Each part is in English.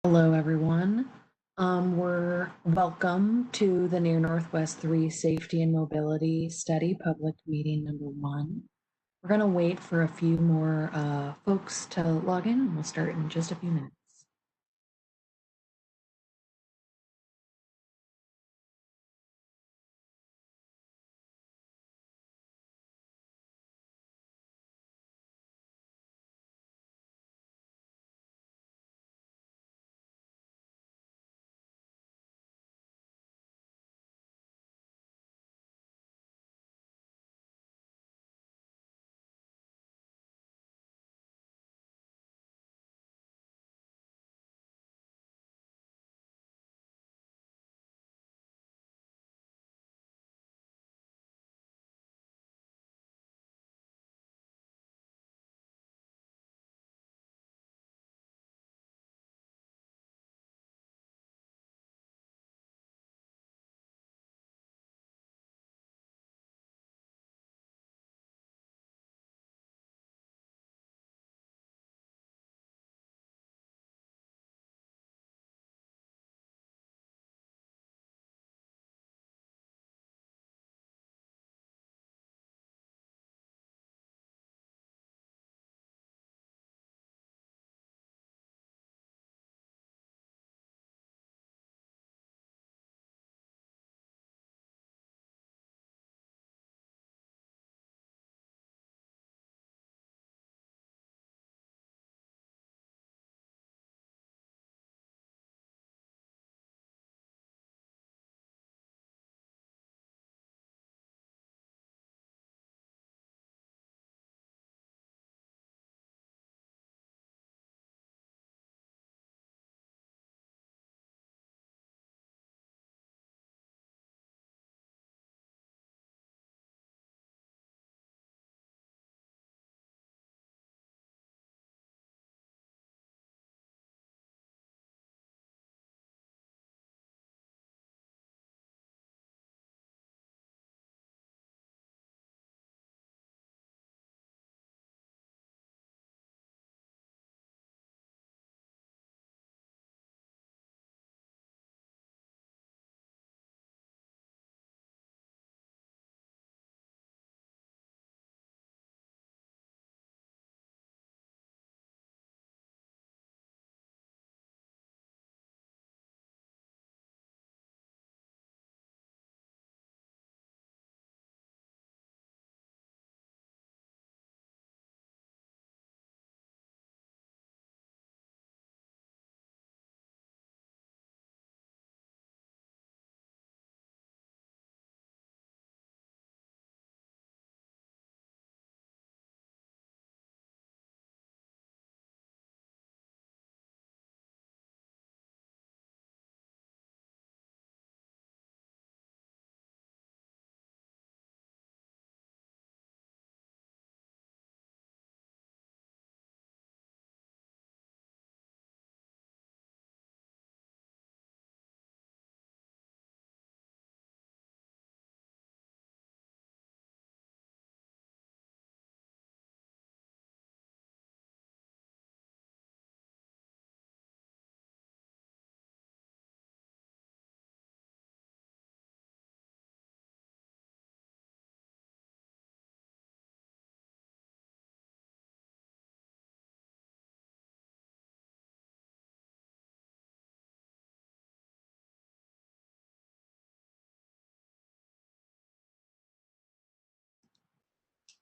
Hello, everyone. We're welcome to the Near Northwest 3 Safety and Mobility Study Public Meeting number 1. We're going to wait for a few more folks to log in, and we'll start in just a few minutes.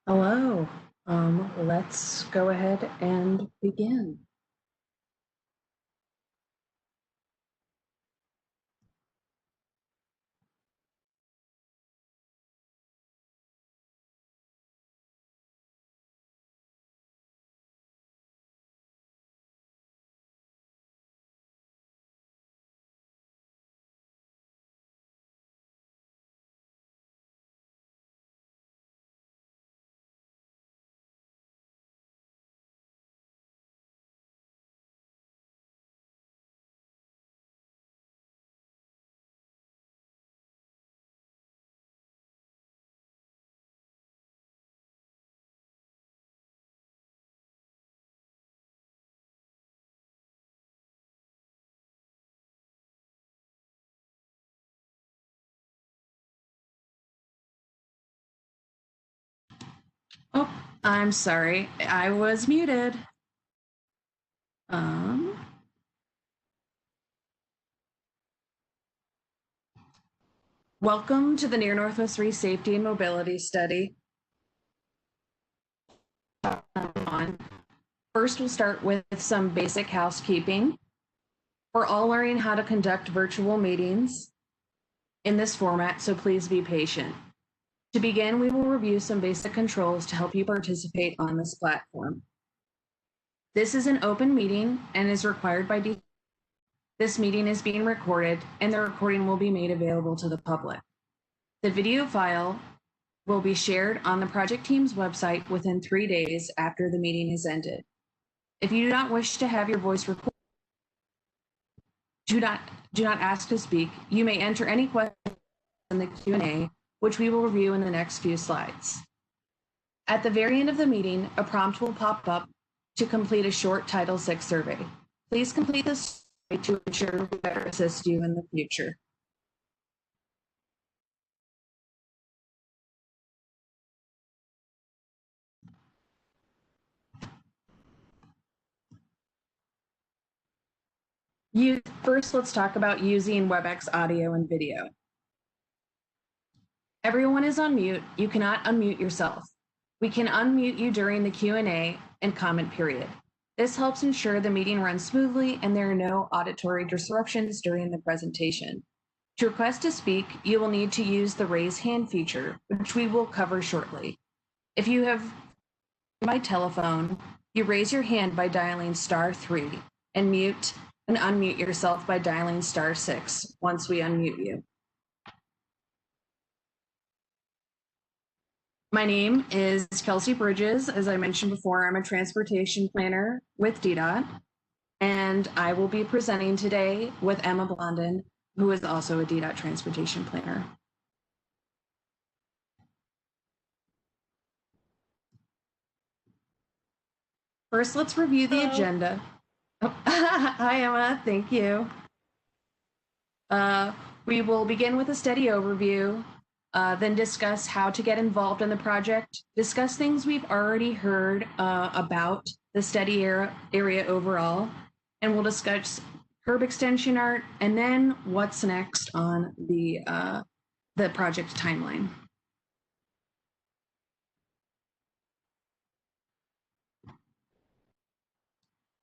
Hello. Let's go ahead and begin. Oh, I'm sorry. I was muted. Welcome to the Near Northwest 3 Safety and Mobility Study. First, we'll start with some basic housekeeping. We're all learning how to conduct virtual meetings in this format, so please be patient. To begin, we will review some basic controls to help you participate on this platform. This is an open meeting and is required by DEFRA. This meeting is being recorded and the recording will be made available to the public. The video file will be shared on the project team's website within 3 days after the meeting is ended. If you do not wish to have your voice recorded, do not ask to speak. You may enter any questions in the Q&A, which we will review in the next few slides. At the very end of the meeting, a prompt will pop up to complete a short Title VI survey. Please complete this survey to ensure we better assist you in the future. First, let's talk about using WebEx audio and video. Everyone is on mute. You cannot unmute yourself. We can unmute you during the Q&A and comment period. This helps ensure the meeting runs smoothly and there are no auditory disruptions during the presentation. To request to speak, you will need to use the raise hand feature, which we will cover shortly. If you have by telephone, you raise your hand by dialing *3 and mute and unmute yourself by dialing *6 once we unmute you. My name is Kelsey Bridges. As I mentioned before, I'm a transportation planner with DDOT, and I will be presenting today with Emma Blondin, who is also a DDOT transportation planner. First, let's review the agenda. Oh, hi, Emma. Thank you. We will begin with a study overview, then discuss how to get involved in the project, discuss things we've already heard about the study area overall, and we'll discuss curb extension art, and then what's next on the project timeline.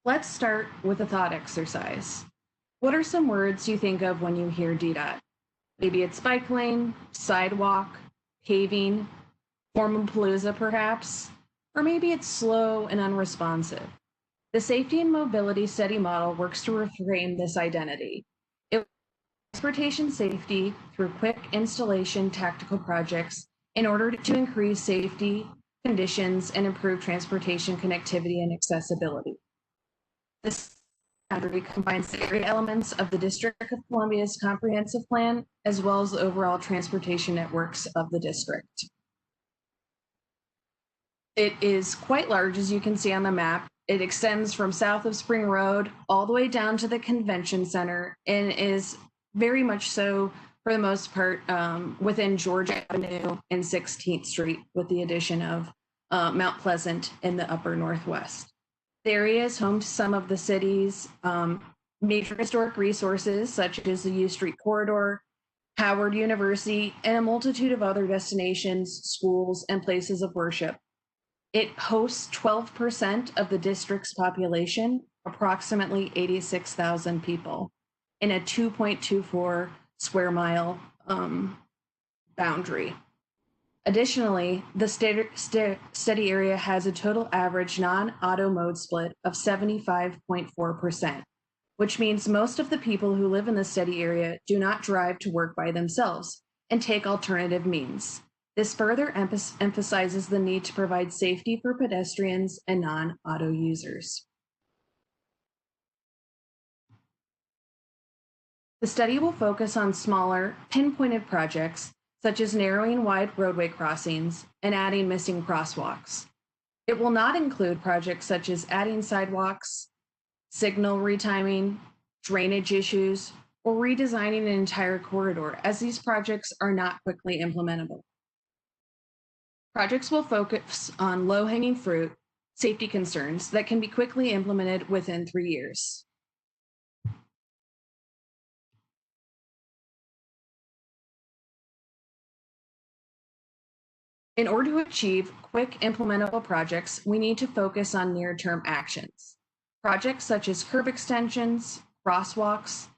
Let's start with a thought exercise. What are some words you think of when you hear DDOT? Maybe it's bike lane, sidewalk, paving, Formapalooza perhaps, or maybe it's slow and unresponsive. The Safety and Mobility Study Model works to reframe this identity. It transportation safety through quick installation tactical projects in order to increase safety conditions and improve transportation connectivity and accessibility. This boundary combines the area elements of the District of Columbia's comprehensive plan, as well as the overall transportation networks of the district. It is quite large, as you can see on the map. It extends from south of Spring Road all the way down to the convention center and is very much so, for the most part, within George Avenue and 16th Street, with the addition of Mount Pleasant in the upper northwest. The area is home to some of the city's major historic resources, such as the U Street Corridor, Howard University, and a multitude of other destinations, schools, and places of worship. It hosts 12% of the district's population, approximately 86,000 people, in a 2.24 square mile boundary. Additionally, the study area has a total average non-auto mode split of 75.4%, which means most of the people who live in the study area do not drive to work by themselves and take alternative means. This further emphasizes the need to provide safety for pedestrians and non-auto users. The study will focus on smaller, pinpointed projects, such as narrowing wide roadway crossings and adding missing crosswalks. It will not include projects such as adding sidewalks, signal retiming, drainage issues, or redesigning an entire corridor, as these projects are not quickly implementable. Projects will focus on low-hanging fruit, safety concerns that can be quickly implemented within 3 years. In order to achieve quick implementable projects, we need to focus on near-term actions. Projects such as curb extensions, crosswalks,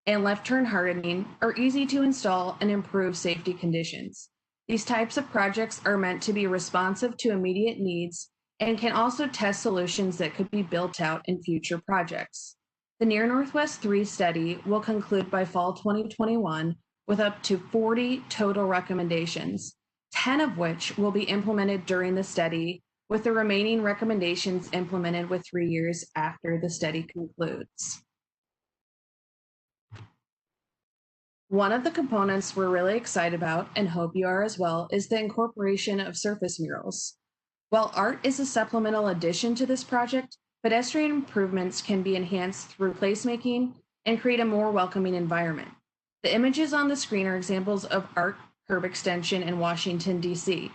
and left turn hardening are easy to install and improve safety conditions. These types of projects are meant to be responsive to immediate needs and can also test solutions that could be built out in future projects. The Near Northwest 3 study will conclude by fall 2021 with up to 40 total recommendations, 10 of which will be implemented during the study, with the remaining recommendations implemented with 3 years after the study concludes. One of the components we're really excited about, and hope you are as well, is the incorporation of surface murals. While art is a supplemental addition to this project, pedestrian improvements can be enhanced through placemaking and create a more welcoming environment. The images on the screen are examples of art curb extension in Washington, D.C.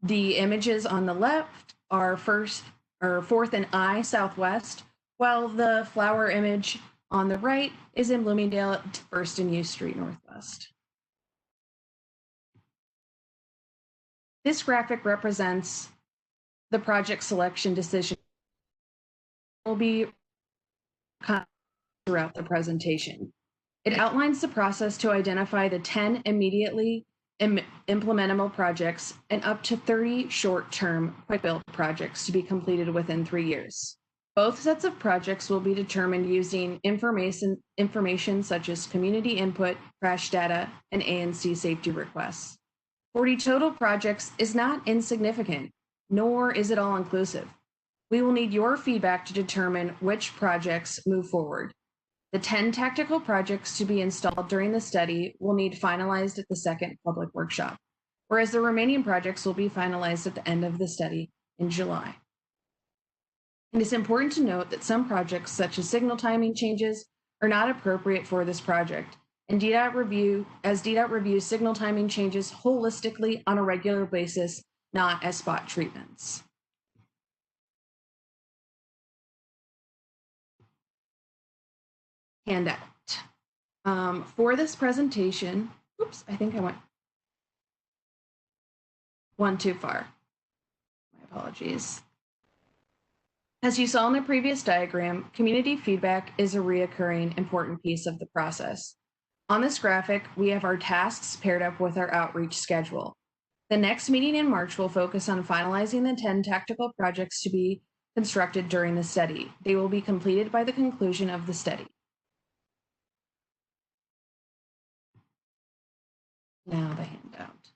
The images on the left are 4th and I Southwest, while the flower image on the right is in Bloomingdale at 1st and U Street Northwest. This graphic represents the project selection decision will be throughout the presentation. It outlines the process to identify the 10 immediately implementable projects and up to 30 short-term quick-built projects to be completed within 3 years. Both sets of projects will be determined using information such as community input, crash data, and ANC safety requests. 40 total projects is not insignificant, nor is it all-inclusive. We will need your feedback to determine which projects move forward. The 10 tactical projects to be installed during the study will need finalized at the second public workshop, whereas the remaining projects will be finalized at the end of the study in July. It is important to note that some projects, such as signal timing changes, are not appropriate for this project, and DDOT reviews signal timing changes holistically on a regular basis, not as spot treatments. Handout. For this presentation, oops, I think I went one too far. My apologies. As you saw in the previous diagram, community feedback is a reoccurring important piece of the process. On this graphic, we have our tasks paired up with our outreach schedule. The next meeting in March will focus on finalizing the 10 tactical projects to be constructed during the study. They will be completed by the conclusion of the study. Now the handout.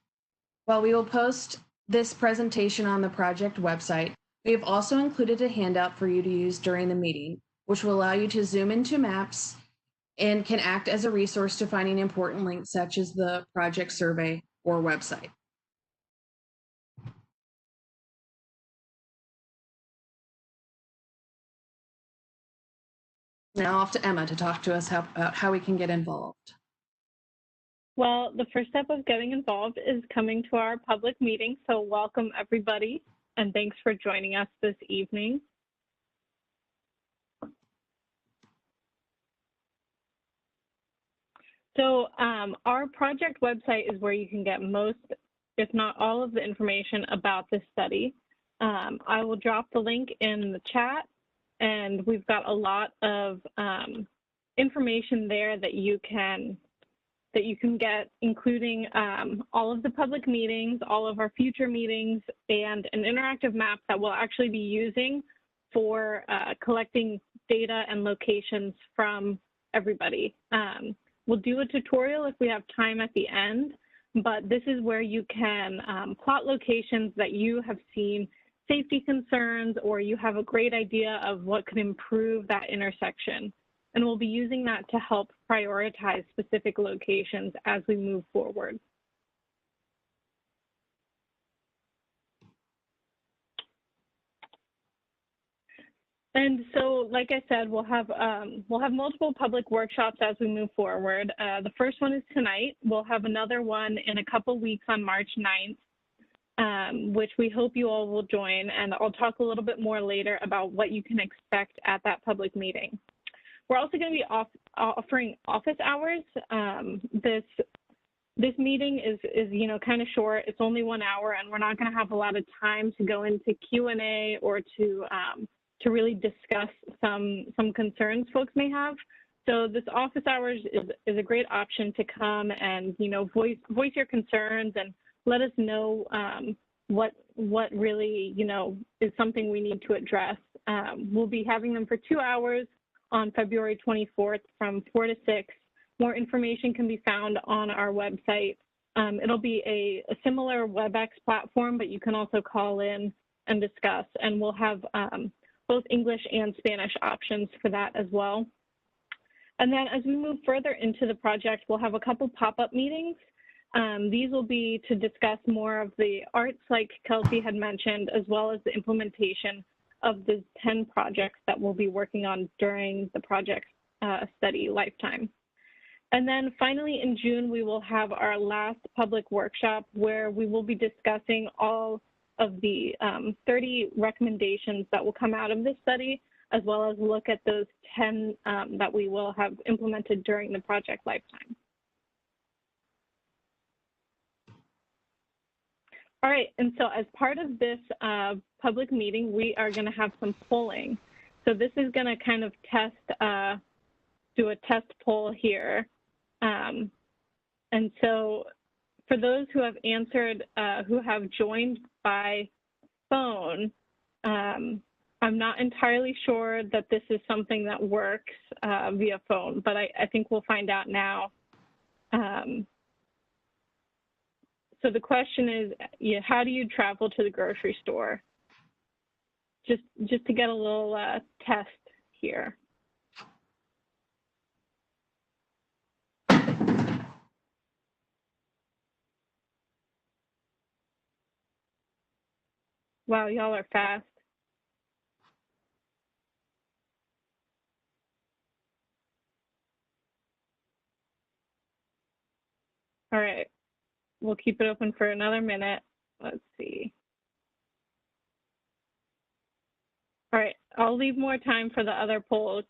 While we will post this presentation on the project website, we have also included a handout for you to use during the meeting, which will allow you to zoom into maps and can act as a resource to finding important links such as the project survey or website. Now off to Emma to talk to us about how we can get involved. Well, the first step of getting involved is coming to our public meeting. So welcome everybody, and thanks for joining us this evening. So our project website is where you can get most, if not all, of the information about this study. I will drop the link in the chat, and we've got a lot of information there that you can get, including all of the public meetings, all of our future meetings, and an interactive map that we'll actually be using for collecting data and locations from everybody. We'll do a tutorial if we have time at the end, but this is where you can plot locations that you have seen safety concerns, or you have a great idea of what could improve that intersection. And we'll be using that to help prioritize specific locations as we move forward. And so, like I said, we'll have multiple public workshops as we move forward. The first one is tonight. We'll have another one in a couple weeks on March 9th. which we hope you all will join. And I'll talk a little bit more later about what you can expect at that public meeting. We're also going to be offering office hours. This meeting is kind of short. It's only 1 hour, and we're not going to have a lot of time to go into Q&A or to really discuss some concerns folks may have. So this office hours is a great option to come and voice your concerns and let us know what really is something we need to address. We'll be having them for 2 hours on February 24th from 4 to 6. More information can be found on our website. It'll be a similar WebEx platform, but you can also call in and discuss, and we'll have both English and Spanish options for that as well. And then as we move further into the project, we'll have a couple pop-up meetings. These will be to discuss more of the arts like Kelsey had mentioned, as well as the implementation of the 10 projects that we'll be working on during the project study lifetime. And then finally in June, we will have our last public workshop where we will be discussing all of the 30 recommendations that will come out of this study, as well as look at those 10 that we will have implemented during the project lifetime. All right, and so as part of this public meeting, we are going to have some polling. So this is going to kind of test, do a test poll here. And so for those who have answered, who have joined by phone, I'm not entirely sure that this is something that works via phone, but I think we'll find out now. So the question is, how do you travel to the grocery store? Just to get a little test here. Wow, y'all are fast. All right, we'll keep it open for another minute. Let's see. All right, I'll leave more time for the other polls,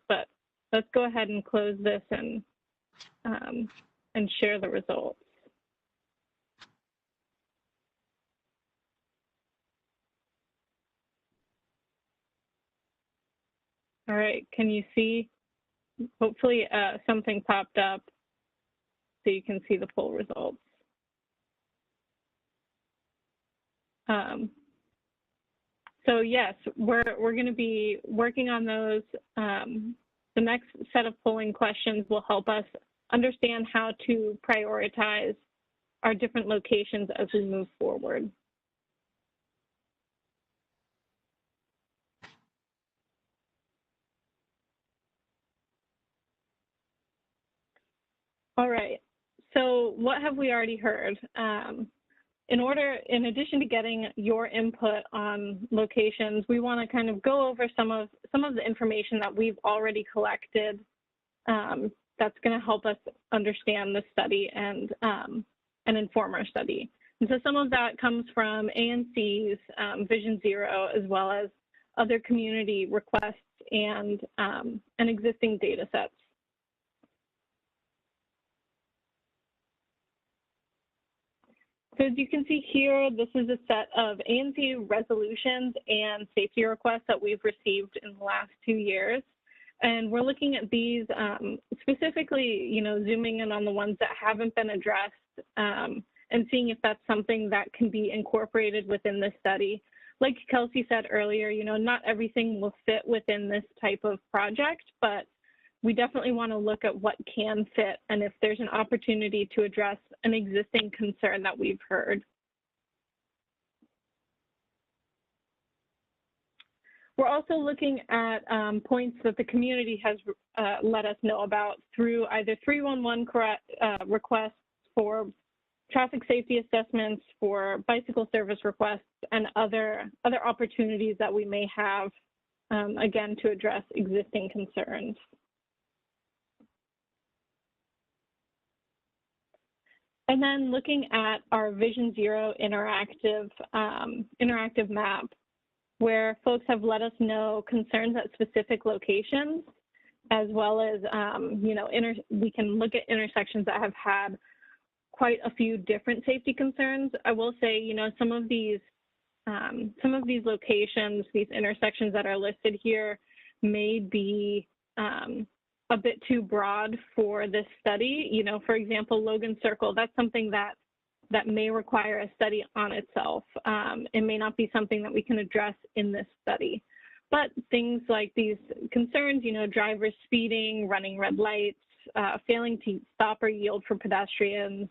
but let's go ahead and close this and share the results. All right, can you see? Hopefully something popped up so you can see the poll results. So yes, we're going to be working on those. The next set of polling questions will help us understand how to prioritize our different locations as we move forward. All right, so what have we already heard? In addition to getting your input on locations, we want to kind of go over some of the information that we've already collected that's going to help us understand the study and inform our study. And so some of that comes from ANC's Vision Zero, as well as other community requests and existing data sets. So as you can see here, this is a set of ANC resolutions and safety requests that we've received in the last 2 years. And we're looking at these specifically, zooming in on the ones that haven't been addressed and seeing if that's something that can be incorporated within this study. Like Kelsey said earlier, not everything will fit within this type of project, but we definitely want to look at what can fit and if there's an opportunity to address an existing concern that we've heard. We're also looking at points that the community has let us know about through either 311 requests for traffic safety assessments, for bicycle service requests, and other opportunities that we may have, again, to address existing concerns. And then looking at our Vision Zero interactive map, where folks have let us know concerns at specific locations, as well as, we can look at intersections that have had quite a few different safety concerns. I will say, some of these locations, these intersections that are listed here may be a bit too broad for this study. For example, Logan Circle, that's something that may require a study on itself. It may not be something that we can address in this study. But things like these concerns, drivers speeding, running red lights, failing to stop or yield for pedestrians,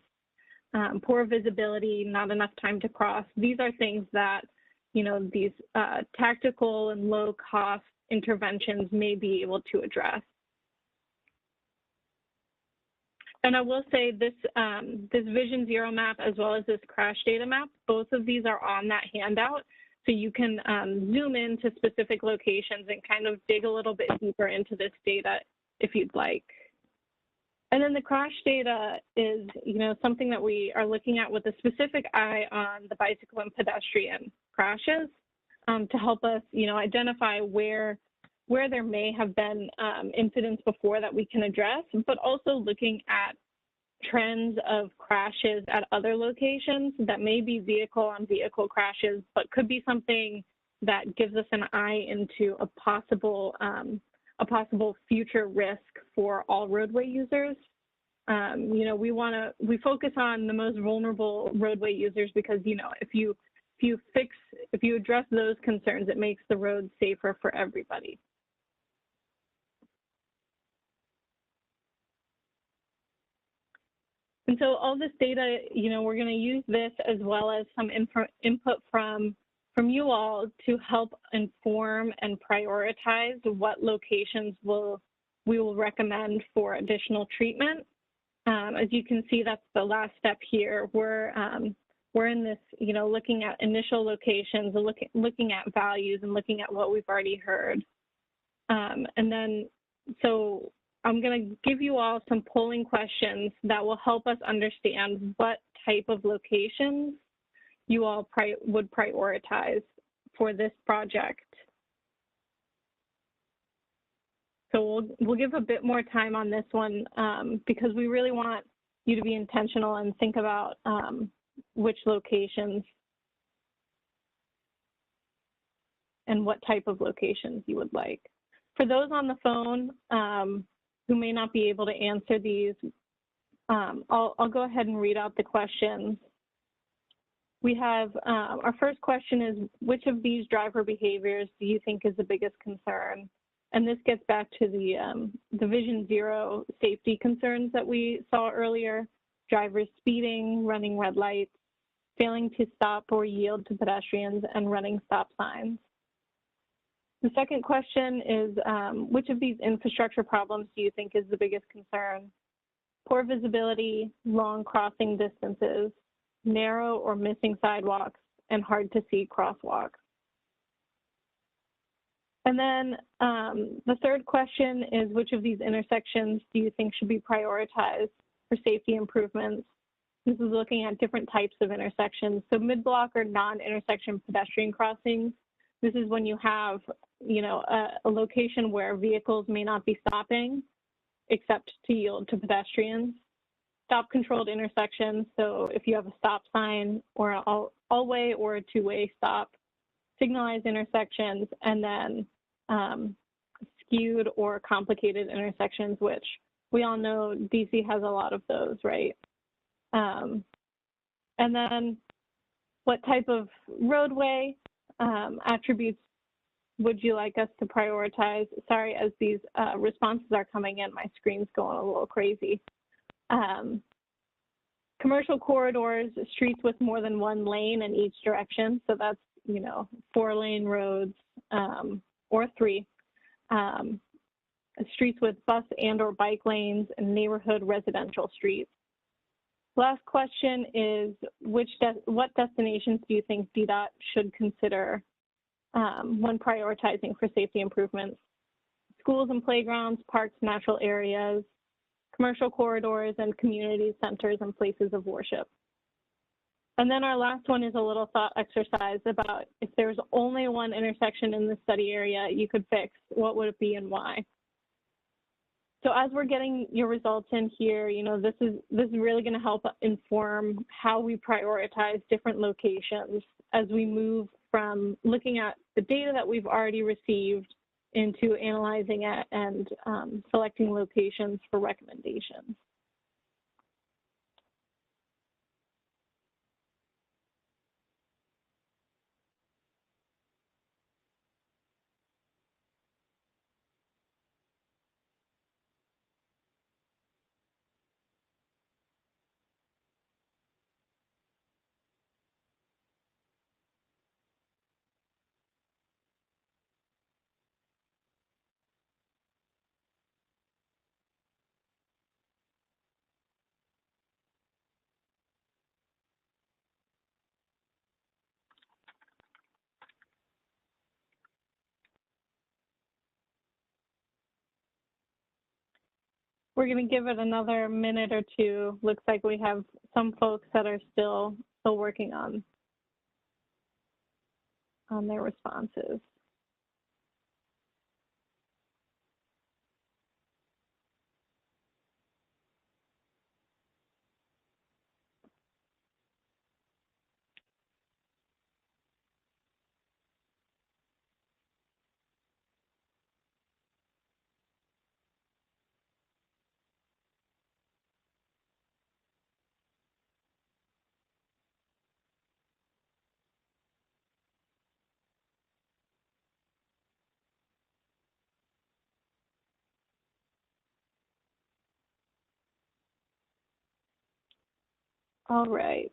poor visibility, not enough time to cross. These are things that, these tactical and low-cost interventions may be able to address. And I will say this, this Vision Zero map, as well as this crash data map, both of these are on that handout. So you can zoom into specific locations and kind of dig a little bit deeper into this data if you'd like. And then the crash data is, something that we are looking at with a specific eye on the bicycle and pedestrian crashes to help us, identify where there may have been incidents before that we can address, but also looking at trends of crashes at other locations that may be vehicle-on-vehicle crashes, but could be something that gives us an eye into a possible future risk for all roadway users. We focus on the most vulnerable roadway users because, if you address those concerns, it makes the road safer for everybody. And so all this data, we're going to use this as well as some input from you all to help inform and prioritize what locations we will recommend for additional treatment. As you can see, that's the last step here. We're in this, looking at initial locations, looking at values, and looking at what we've already heard. And then, so I'm going to give you all some polling questions that will help us understand what type of locations you all would prioritize for this project. So we'll give a bit more time on this one because we really want you to be intentional and think about which locations and what type of locations you would like. For those on the phone who may not be able to answer these, I'll go ahead and read out the questions. We have, our first question is, which of these driver behaviors do you think is the biggest concern? And this gets back to the Vision Zero safety concerns that we saw earlier: drivers speeding, running red lights, failing to stop or yield to pedestrians, and running stop signs. The second question is, which of these infrastructure problems do you think is the biggest concern? Poor visibility, long crossing distances, narrow or missing sidewalks, and hard to see crosswalks. And then the third question is, which of these intersections do you think should be prioritized for safety improvements? This is looking at different types of intersections. So mid-block or non-intersection pedestrian crossings. This is when you have, a location where vehicles may not be stopping except to yield to pedestrians. Stop controlled intersections. So if you have a stop sign or an all-way or a two-way stop, signalized intersections, and then skewed or complicated intersections, which we all know DC has a lot of those, right? And then what type of roadway attributes would you like us to prioritize? Sorry, as these responses are coming in, my screen's going a little crazy. Commercial corridors, streets with more than one lane in each direction. So that's, 4-lane roads or 3. Streets with bus and or bike lanes, and neighborhood residential streets. Last question is, what destinations do you think DDOT should consider when prioritizing for safety improvements? Schools and playgrounds, parks, natural areas, commercial corridors, and community centers and places of worship. And then our last one is a little thought exercise about if there's only one intersection in the study area you could fix, what would it be and why? So as we're getting your results in here, you know, this is really going to help inform how we prioritize different locations as we move from looking at the data that we've already received into analyzing it and selecting locations for recommendations. We're going to give it another minute or two. Looks like we have some folks that are still working on their responses. All right.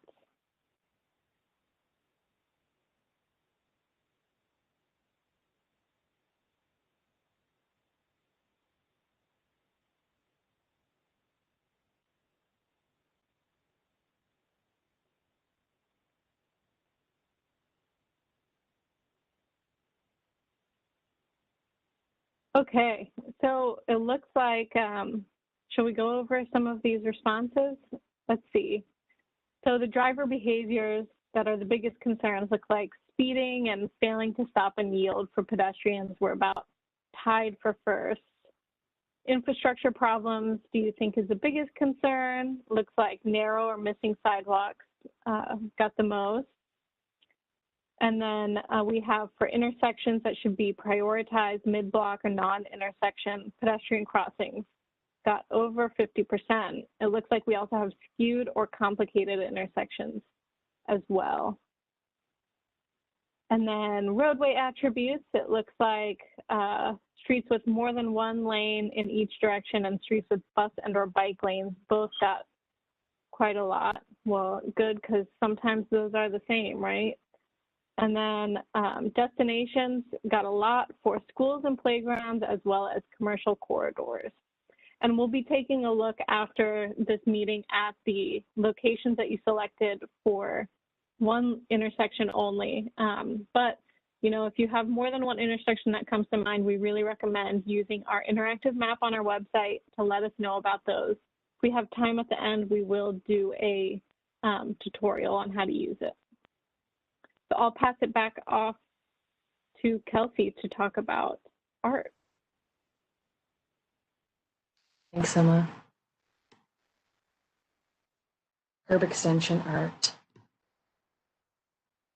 Okay, so it looks like, should we go over some of these responses? Let's see. So the driver behaviors that are the biggest concerns look like speeding and failing to stop and yield for pedestrians were about tied for first. Infrastructure problems, do you think is the biggest concern? Looks like narrow or missing sidewalks got the most. And then we have for intersections that should be prioritized mid-block or non-intersection pedestrian crossings got over 50%. It looks like we also have skewed or complicated intersections as well. And then roadway attributes, it looks like streets with more than one lane in each direction and streets with bus and or bike lanes both got quite a lot. Well, good, because sometimes those are the same, right? And then destinations got a lot for schools and playgrounds as well as commercial corridors. And we'll be taking a look after this meeting at the locations that you selected for one intersection only. But, you know, if you have more than one intersection that comes to mind, we really recommend using our interactive map on our website to let us know about those. If we have time at the end, we will do a tutorial on how to use it. So I'll pass it back off to Kelsey to talk about art. Thanks, Emma. Curb extension art.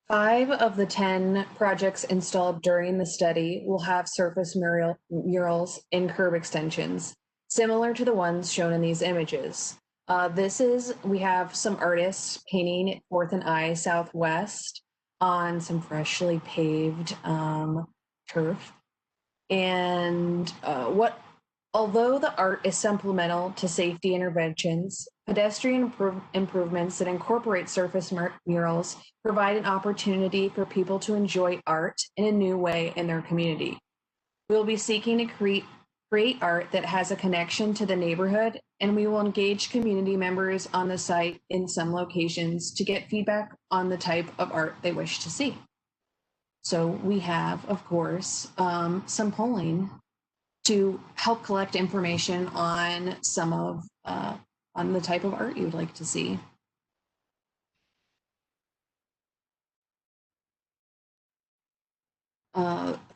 5 of the 10 projects installed during the study will have surface murals in curb extensions, similar to the ones shown in these images. We have some artists painting 4th and I Southwest on some freshly paved turf. And although the art is supplemental to safety interventions, pedestrian improvements that incorporate surface murals provide an opportunity for people to enjoy art in a new way in their community. We will be seeking to create art that has a connection to the neighborhood, and we will engage community members on the site in some locations to get feedback on the type of art they wish to see. So we have, of course, some polling to help collect information on some of on the type of art you would like to see.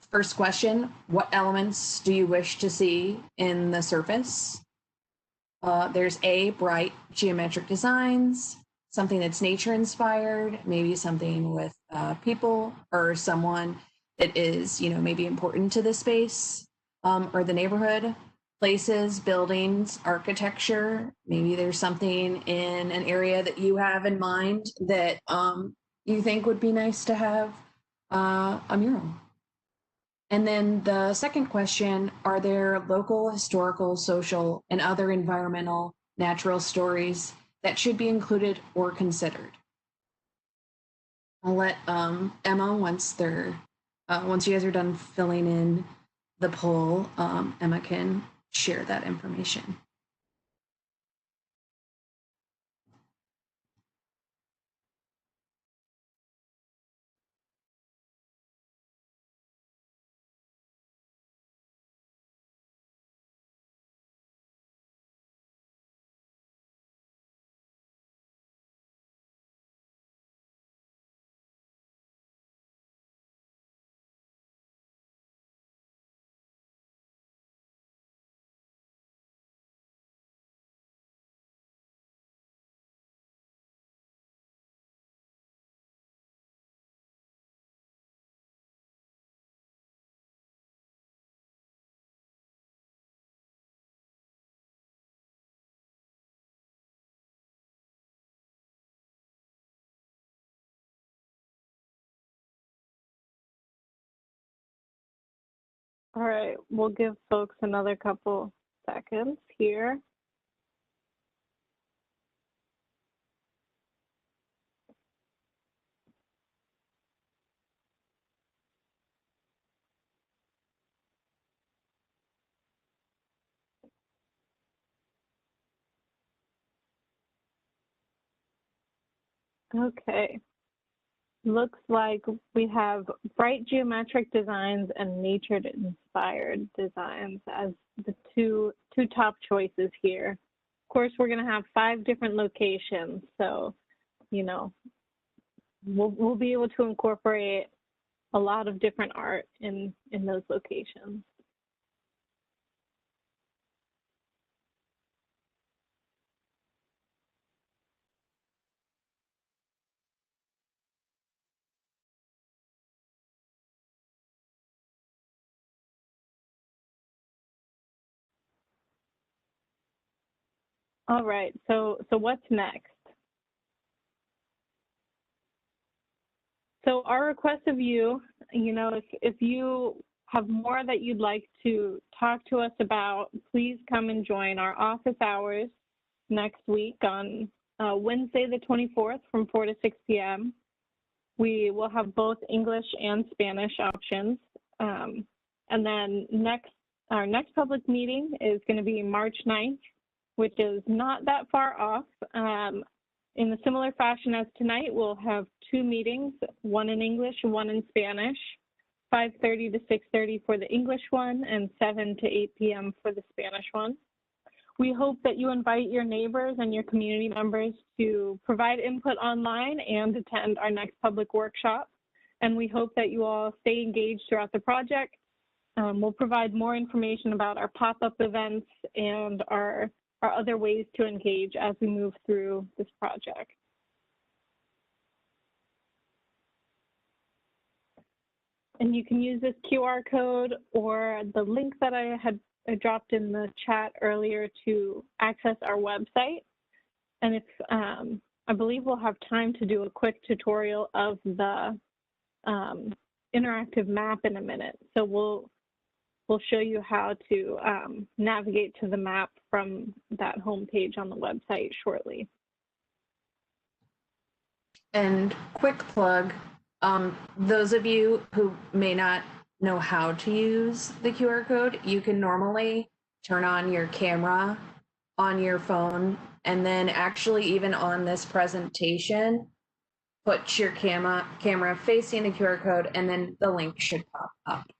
First question, what elements do you wish to see in the surface? There's A, bright geometric designs, something that's nature inspired, maybe something with people or someone that is, maybe important to the space or the neighborhood, places, buildings, architecture. Maybe there's something in an area that you have in mind that you think would be nice to have a mural. And then the second question, are there local, historical, social, and other environmental, natural stories that should be included or considered? I'll let Emma, once you guys are done filling in the poll, Emma can share that information. All right, we'll give folks another couple seconds here. Okay, looks like we have bright geometric designs and nature-inspired designs as the two top choices here. Of course, we're going to have 5 different locations, so we'll be able to incorporate a lot of different art in those locations. All right, so what's next? So our request of you, if you have more that you'd like to talk to us about, please come and join our office hours next week on Wednesday the 24th from 4 to 6 p.m. We will have both English and Spanish options. And then our next public meeting is going to be March 9th, which is not that far off. In a similar fashion as tonight, we'll have 2 meetings, one in English, one in Spanish, 5:30 to 6:30 for the English one, and 7 to 8 p.m. for the Spanish one. We hope that you invite your neighbors and your community members to provide input online and attend our next public workshop. And we hope that you all stay engaged throughout the project. We'll provide more information about our pop-up events and our other ways to engage as we move through this project. And you can use this QR code or the link that I had dropped in the chat earlier to access our website. And if I believe we'll have time to do a quick tutorial of the interactive map in a minute. So we'll show you how to navigate to the map from that homepage on the website shortly. And quick plug, those of you who may not know how to use the QR code, you can normally turn on your camera on your phone, and then actually even on this presentation, put your camera facing the QR code, and then the link should pop up.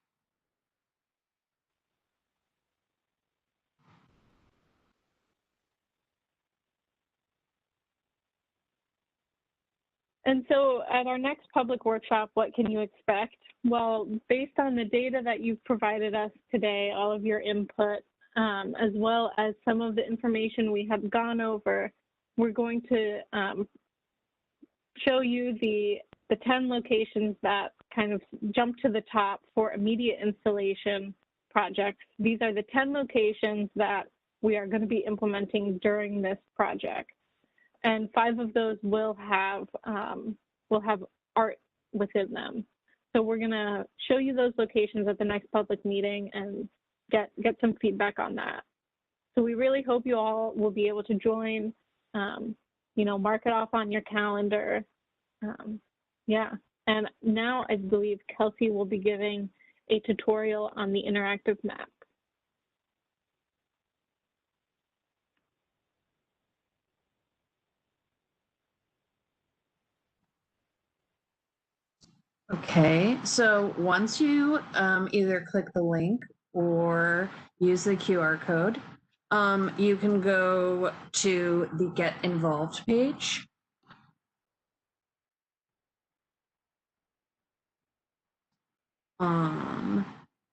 And so at our next public workshop, what can you expect? Well, based on the data that you've provided us today, all of your input, as well as some of the information we have gone over, we're going to show you the 10 locations that kind of jump to the top for immediate installation projects. These are the 10 locations that we are going to be implementing during this project. And 5 of those will have art within them. So we're going to show you those locations at the next public meeting and get some feedback on that. So we really hope you all will be able to join, mark it off on your calendar. Yeah, and now I believe Kelsey will be giving a tutorial on the interactive map. Okay, so once you either click the link or use the QR code, you can go to the Get Involved page.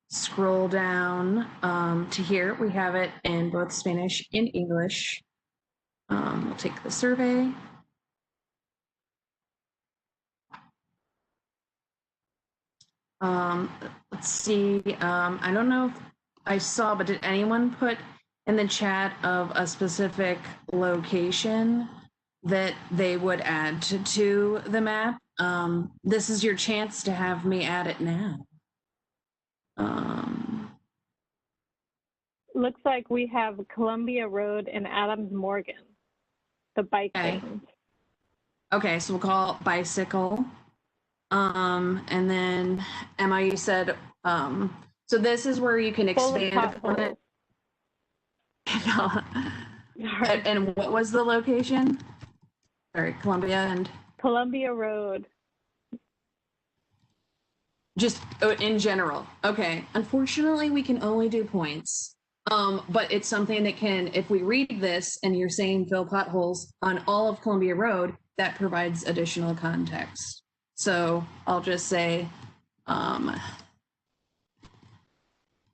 Scroll down to here. We have it in both Spanish and English. We'll take the survey. Let's see. I don't know if I saw, but did anyone put in the chat of a specific location that they would add to the map? This is your chance to have me add it now. Looks like we have Columbia Road and Adams Morgan, the bike lanes. Okay, so we'll call it bicycle. And then Emma, you said, so this is where you can expand upon it. And what was the location? Sorry, Columbia and? Columbia Road. Just in general. Okay. Unfortunately, we can only do points. But it's something that can, if we read this and you're saying fill potholes on all of Columbia Road, that provides additional context. So I'll just say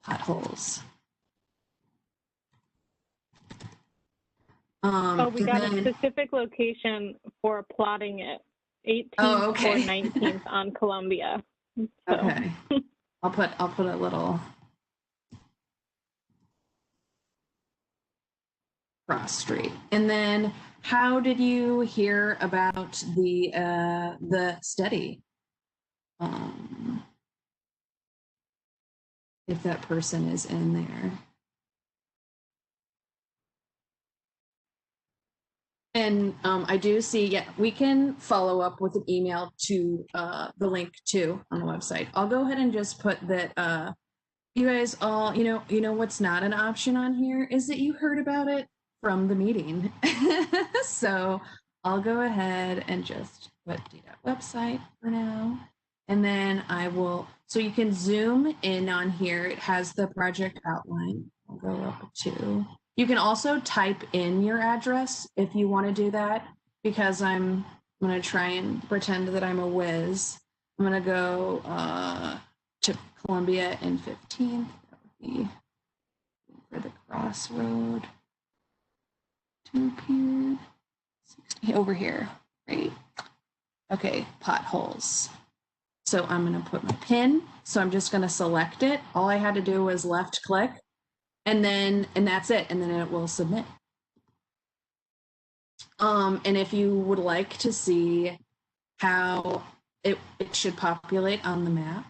potholes. We got a specific location for plotting it. 18th or 19th on Columbia. So. Okay. I'll put a little cross street. And then how did you hear about the study? If that person is in there. And I do see, yeah, we can follow up with an email to the link too on the website. I'll go ahead and just put that you guys all, you know what's not an option on here is that you heard about it from the meeting. So I'll go ahead and just put website for now. And then I will, so you can zoom in on here. It has the project outline. I'll go up to. You can also type in your address if you want to do that, because I'm going to try and pretend that I'm a whiz. I'm going to go to Columbia and 15th. That would be for the crossroad. To Pier 60 over here, right? Okay, potholes. So I'm going to put my pin. So I'm just going to select it. All I had to do was left click. And that's it. And then it will submit. And if you would like to see how it should populate on the map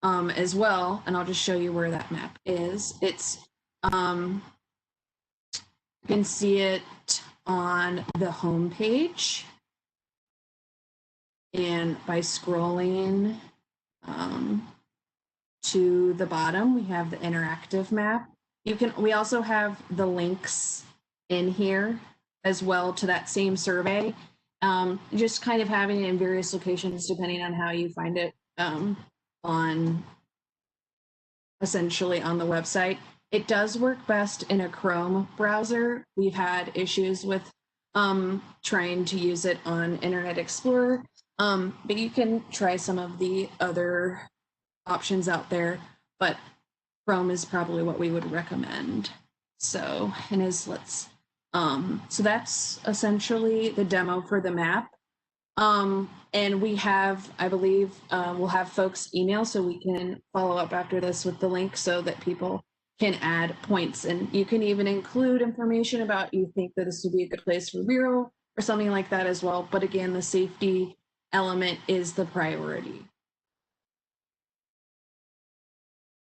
as well, and I'll just show you where that map is. It's you can see it on the home page, and by scrolling to the bottom, we have the interactive map. We also have the links in here as well to that same survey. Just kind of having it in various locations depending on how you find it essentially on the website. It does work best in a Chrome browser. We've had issues with trying to use it on Internet Explorer. But you can try some of the other options out there, but Chrome is probably what we would recommend. So, so that's essentially the demo for the map. And we have, I believe, we'll have folks email so we can follow up after this with the link so that people can add points. And you can even include information about you think that this would be a good place for Vero or something like that as well. But again, the safety element is the priority.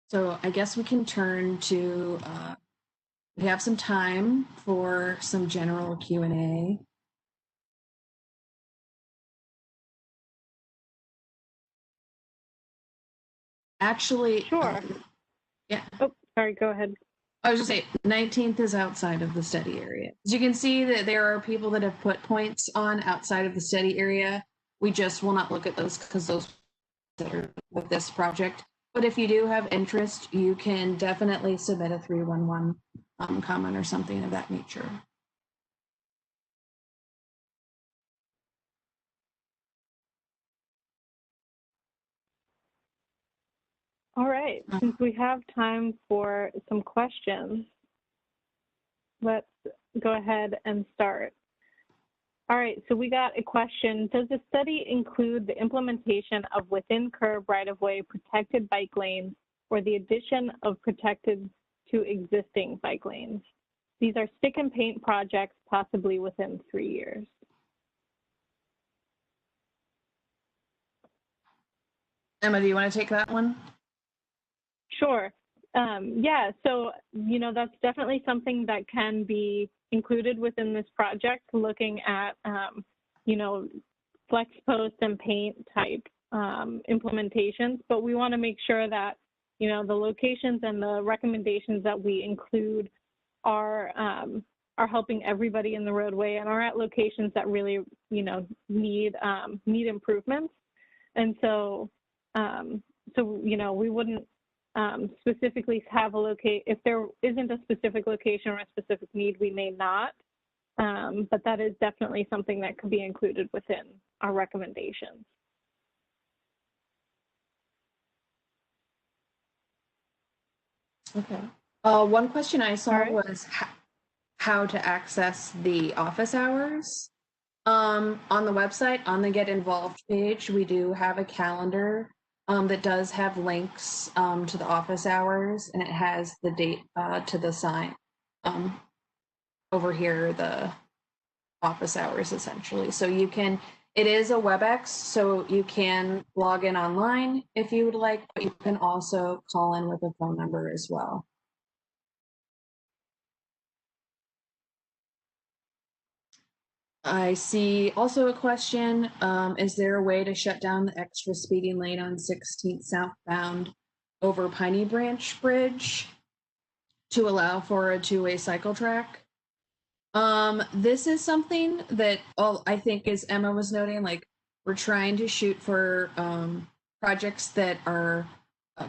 So I guess we can turn to, we have some time for some general Q&A. Actually, Sure. Yeah. Oh, sorry, go ahead. I was just saying, 19th is outside of the study area. As you can see that there are people that have put points on outside of the study area. We just will not look at those because those are with this project. But if you do have interest, you can definitely submit a 311 comment or something of that nature. All right, since we have time for some questions, let's go ahead and start. All right, so we got a question. Does the study include the implementation of within curb right-of-way protected bike lanes or the addition of protected to existing bike lanes? These are stick and paint projects, possibly within 3 years. Emma, do you want to take that one? Sure. Yeah, so, that's definitely something that can be included within this project, looking at, flex post and paint type implementations, but we want to make sure that, the locations and the recommendations that we include are helping everybody in the roadway and are at locations that really, need improvements. And so, we wouldn't specifically have a if there isn't a specific location or a specific need, we may not, but that is definitely something that could be included within our recommendations. Okay. One question I saw was how to access the office hours. On the website, on the Get Involved page, we do have a calendar that does have links to the office hours, and it has the date to the sign over here, the office hours essentially. So you can, it is a WebEx, so you can log in online if you would like, but you can also call in with a phone number as well. I see also a question, is there a way to shut down the extra speeding lane on 16th southbound over Piney Branch Bridge to allow for a two-way cycle track? This is something that I think, as Emma was noting, like we're trying to shoot for projects that are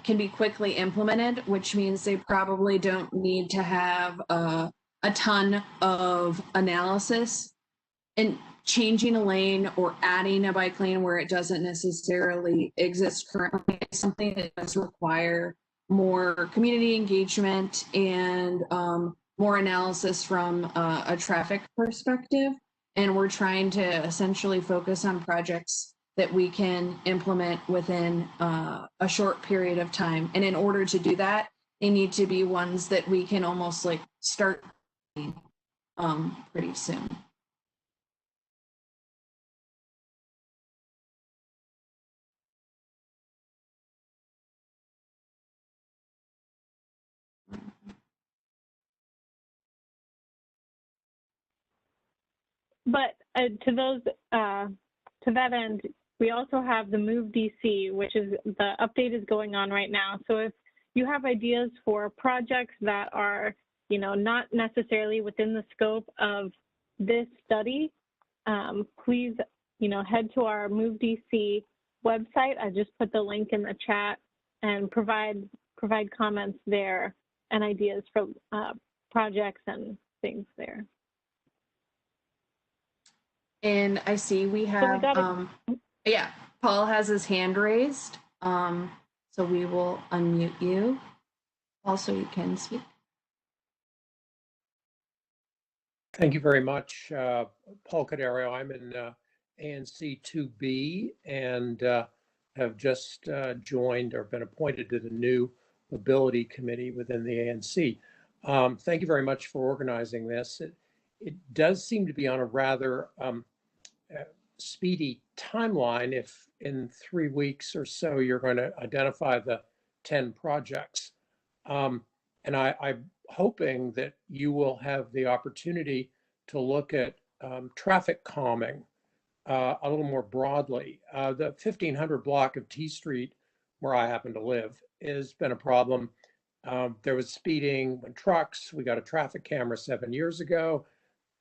can be quickly implemented, which means they probably don't need to have a ton of analysis. And changing a lane or adding a bike lane where it doesn't necessarily exist currently is something that does require more community engagement and more analysis from a traffic perspective. And we're trying to essentially focus on projects that we can implement within a short period of time. And in order to do that, they need to be ones that we can almost like start pretty soon. But to that end, we also have the Move DC, which is the update is going on right now. So if you have ideas for projects that are, not necessarily within the scope of this study, please, head to our Move DC website. I just put the link in the chat and provide comments there and ideas for projects and things there. And I see we So we have, got yeah, Paul has his hand raised. So we will unmute you. Also, you can speak. Thank you very much, Paul Cadario. I'm in ANC 2B and have just joined or been appointed to the new mobility committee within the ANC. Thank you very much for organizing this. It does seem to be on a rather speedy timeline if in 3 weeks or so you're going to identify the 10 projects. And I'm hoping that you will have the opportunity to look at traffic calming a little more broadly. The 1500 block of T Street, where I happen to live, has been a problem. There was speeding when trucks, we got a traffic camera 7 years ago.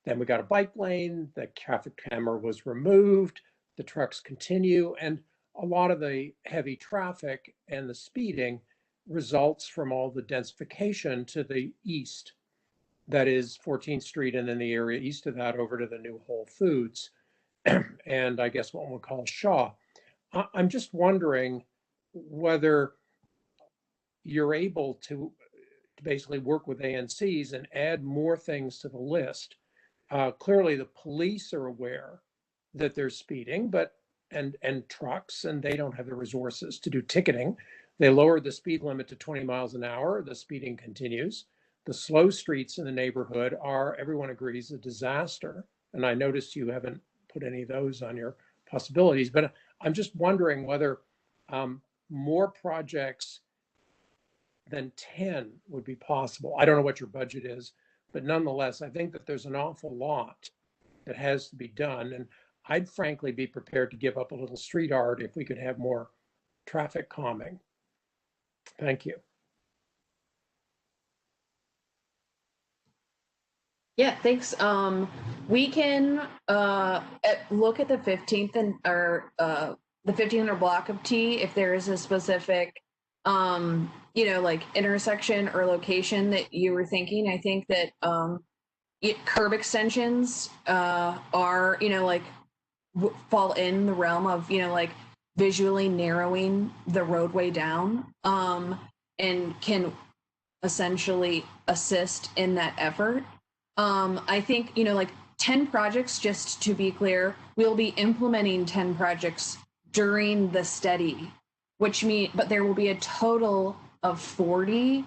Then we got a bike lane, the traffic camera was removed, the trucks continue, and a lot of the heavy traffic and the speeding results from all the densification to the east. That is 14th Street and then the area east of that over to the new Whole Foods and I guess what we'll call Shaw. I'm just wondering whether you're able to basically work with ANCs and add more things to the list. Clearly, the police are aware that they're speeding, but and trucks, and they don't have the resources to do ticketing. They lowered the speed limit to 20 miles an hour. The speeding continues. The slow streets in the neighborhood are, everyone agrees, a disaster. And I noticed you haven't put any of those on your possibilities, but I'm just wondering whether more projects than 10 would be possible. I don't know what your budget is, but nonetheless, I think that there's an awful lot that has to be done. And I'd frankly be prepared to give up a little street art if we could have more traffic calming. Thank you. Yeah, thanks. We can look at the 15th and or the 1500 block of T if there is a specific like intersection or location that you were thinking. I think that curb extensions are fall in the realm of like visually narrowing the roadway down and can essentially assist in that effort. I think, like 10 projects, just to be clear, we'll be implementing 10 projects during the study, but there will be a total of 40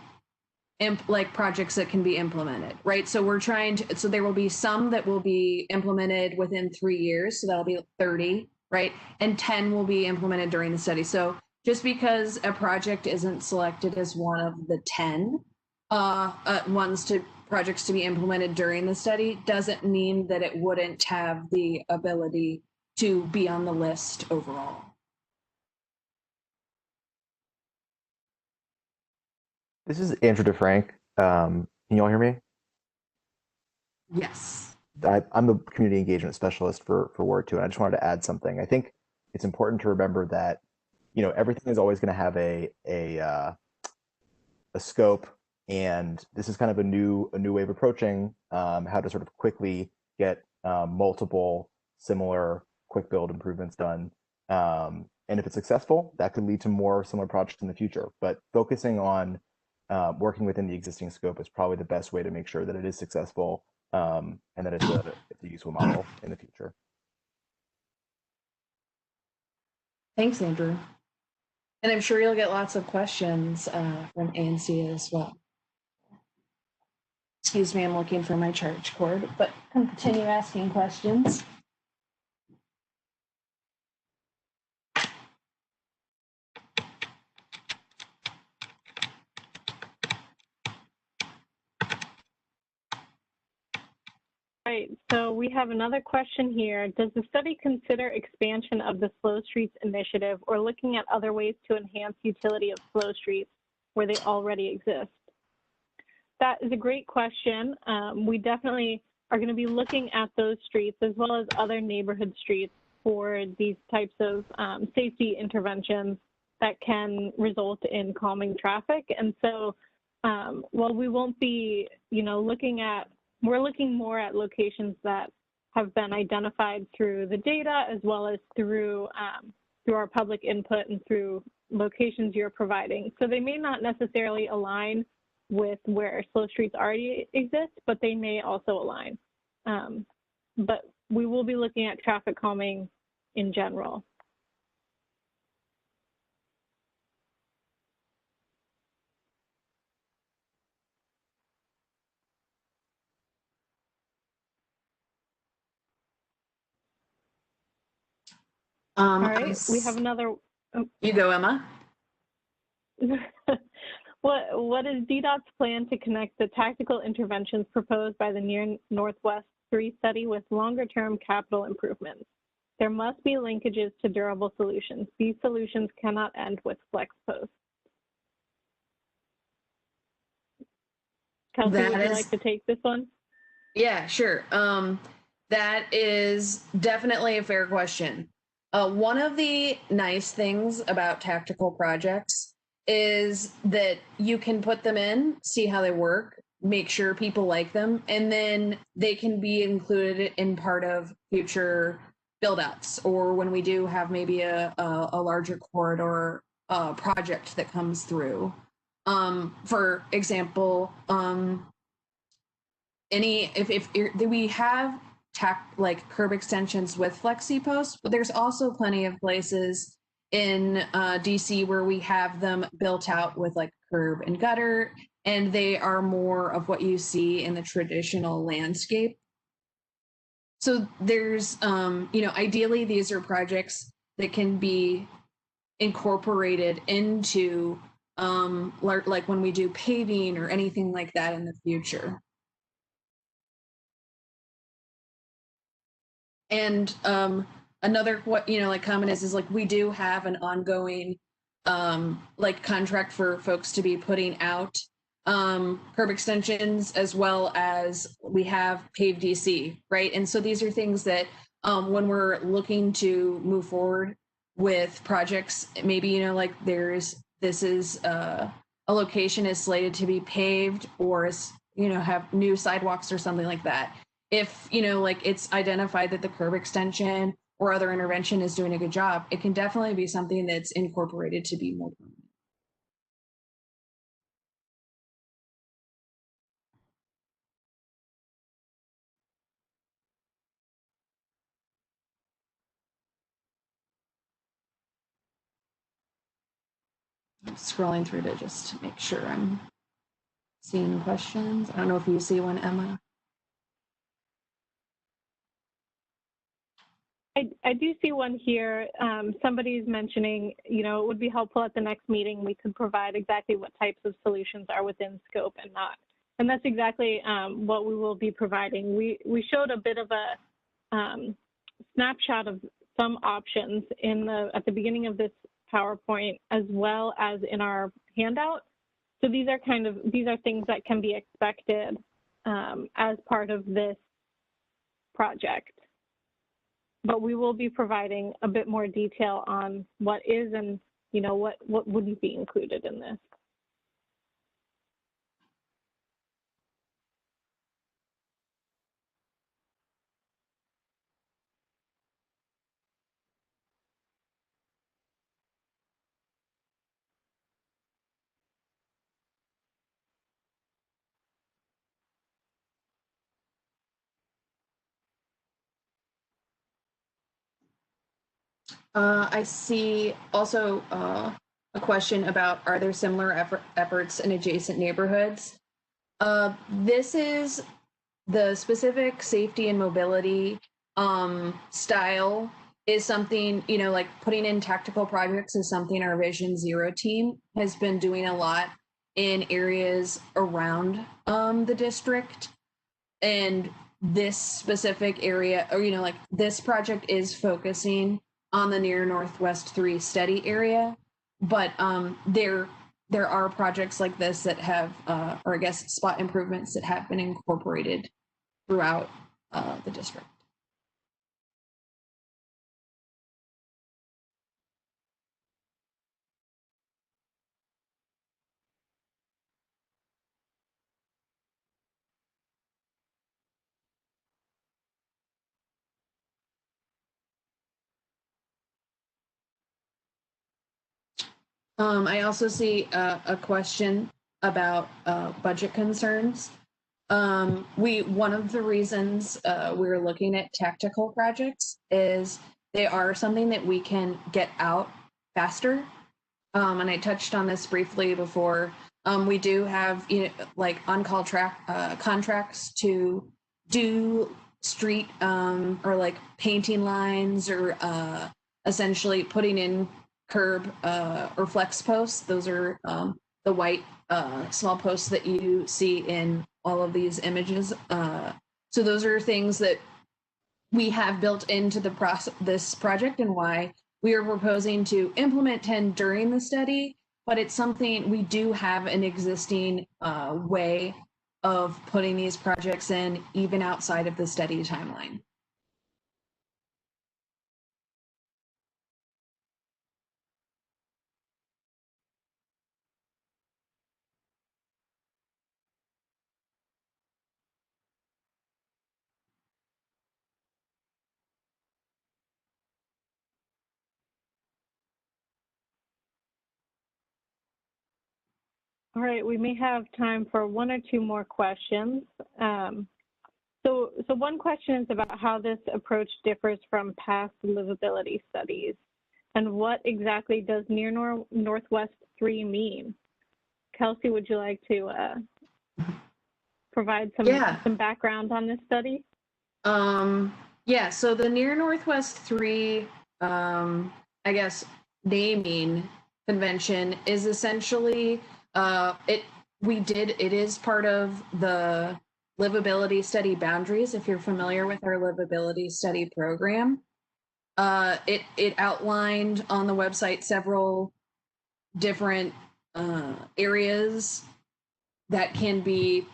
projects that can be implemented, right? So so there will be some that will be implemented within 3 years. So that'll be 30, right? And 10 will be implemented during the study. So just because a project isn't selected as one of the 10 projects to be implemented during the study doesn't mean that it wouldn't have the ability to be on the list overall. This is Andrew DeFrank. Can you all hear me? Yes. I'm the community engagement specialist for Ward 2, and I just wanted to add something. I think it's important to remember that everything is always going to have a scope, and this is kind of a new way of approaching how to sort of quickly get multiple similar quick build improvements done. And if it's successful, that could lead to more similar projects in the future. But focusing on working within the existing scope is probably the best way to make sure that it is successful and that it's a useful model in the future. Thanks, Andrew. And I'm sure you'll get lots of questions from ANC as well. Excuse me, I'm looking for my charge cord, but continue asking questions. Right, so we have another question here. Does the study consider expansion of the Slow Streets initiative or looking at other ways to enhance utility of slow streets where they already exist? That is a great question. We definitely are going to be looking at those streets as well as other neighborhood streets for these types of safety interventions that can result in calming traffic. And so while we won't be, we're looking more at locations that have been identified through the data, as well as through our public input and through locations you're providing. So they may not necessarily align with where slow streets already exist, but they may also align. But we will be looking at traffic calming in general. All right, we have another. Oh. You go, Emma. What is DDOT's plan to connect the tactical interventions proposed by the Near Northwest 3 study with longer-term capital improvements? There must be linkages to durable solutions. These solutions cannot end with flex posts. Kelsey, would you like to take this one? Yeah, sure. That is definitely a fair question. One of the nice things about tactical projects is that you can put them in, see how they work, make sure people like them, and then they can be included in part of future build-outs, or when we do have maybe a larger corridor project that comes through. For example, if we have like curb extensions with flexi posts, but there's also plenty of places in DC where we have them built out with like curb and gutter, and they are more of what you see in the traditional landscape. So there's, ideally these are projects that can be incorporated into like when we do paving or anything like that in the future. And another comment is like we do have an ongoing like contract for folks to be putting out curb extensions, as well as we have paved DC, right? And so these are things that when we're looking to move forward with projects, maybe like this is a location is slated to be paved, or is have new sidewalks or something like that. If like it's identified that the curb extension or other intervention is doing a good job, it can definitely be something that's incorporated to be more permanent. I'm scrolling through to just make sure I'm seeing questions. I don't know if you see one, Emma. I do see one here. Somebody's mentioning, it would be helpful at the next meeting, we could provide exactly what types of solutions are within scope and not. And that's exactly what we will be providing. We showed a bit of a snapshot of some options at the beginning of this PowerPoint, as well as in our handout. So these are things that can be expected as part of this project. But we will be providing a bit more detail on what is and what wouldn't be included in this. I see also a question about, are there similar efforts in adjacent neighborhoods? This is the specific safety and mobility style is something, like putting in tactical projects is something our Vision Zero team has been doing a lot in areas around the district. And this specific area, or like this project is focusing on the Near Northwest 3 study area, but there are projects like this that have, or I guess spot improvements that have been incorporated throughout the district. I also see a question about budget concerns. One of the reasons we're looking at tactical projects is they are something that we can get out faster. And I touched on this briefly before. We do have, like on-call contracts to do street or like painting lines or essentially putting in curb or flex posts. Those are the white small posts that you see in all of these images. So those are things that we have built into the this project, and why we are proposing to implement 10 during the study, but it's something we do have an existing way of putting these projects in even outside of the study timeline. All right, we may have time for one or two more questions. So one question is about how this approach differs from past livability studies, and what exactly does Near Northwest 3 mean? Kelsey, would you like to provide some background on this study? Yeah, so the Near Northwest 3, I guess, naming convention is essentially, it is part of the livability study boundaries. If you're familiar with our livability study program, it outlined on the website several different areas that can be,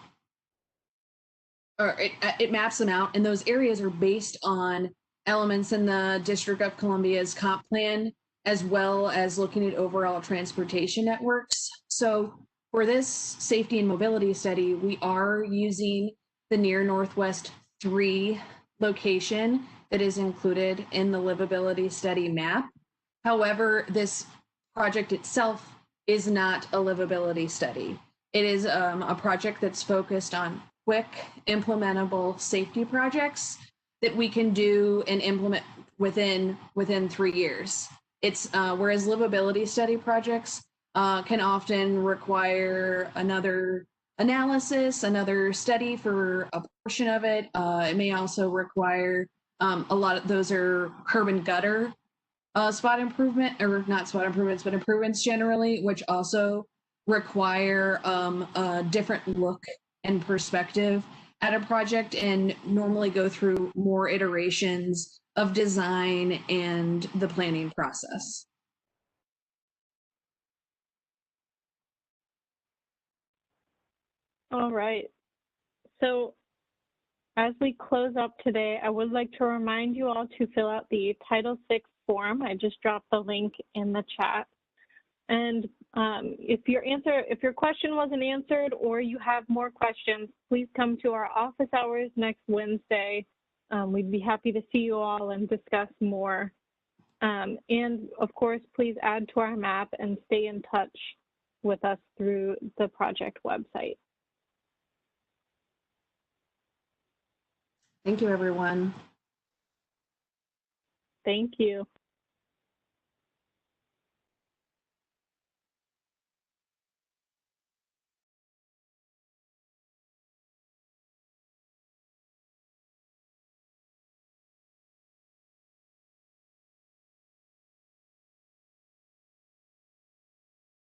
or it maps them out, and those areas are based on elements in the District of Columbia's comp plan, as well as looking at overall transportation networks. So for this safety and mobility study, we are using the Near Northwest 3 location that is included in the livability study map. However, this project itself is not a livability study. It is a project that's focused on quick, implementable safety projects that we can do and implement within 3 years. It's whereas livability study projects can often require another analysis, another study for a portion of it. It may also require a lot of those are curb and gutter spot improvement, or not spot improvements, but improvements generally, which also require a different look and perspective at a project, and normally go through more iterations of design and the planning process. All right. So as we close up today, I would like to remind you all to fill out the Title VI form. I just dropped the link in the chat. And if your question wasn't answered or you have more questions, please come to our office hours next Wednesday. We'd be happy to see you all and discuss more. And of course, please add to our map and stay in touch with us through the project website. Thank you, everyone. Thank you.